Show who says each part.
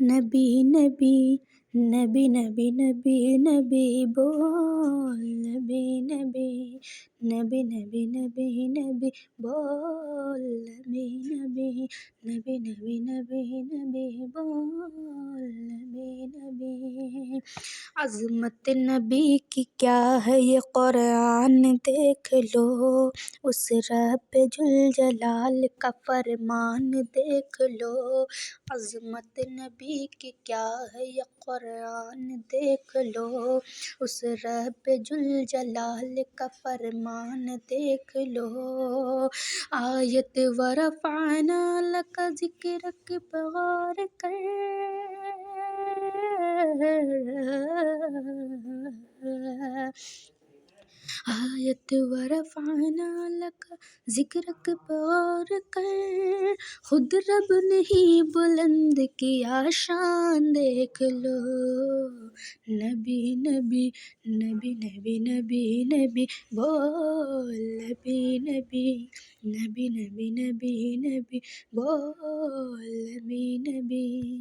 Speaker 1: نبی نبی نبی نبی نبی نبی بول نبی نبی نبی نبی نبی نبی بول نبی نبی نبی نبی نبی نبی بول نبی نبی عظمت نبی کی کیا ہے یہ قرآن دیکھ لو، اس رب ذوالجلال کا فرمان دیکھ لو۔ عظمت نبی کی کیا ہے یہ قرآن دیکھ لو، اس رب ذوالجلال کا فرمان دیکھ لو۔ آیت ورفعنا لک ذکرک پہ غور کر، آیت ورفعنا لک ذکرک پہ غور کر، خود رب نے ہی بلند کیا شان دیکھ لو۔ نبی نبی نبی نبی نبی نبی بول نبی نبی نبی نبی نبی نبی بول نبی نبی۔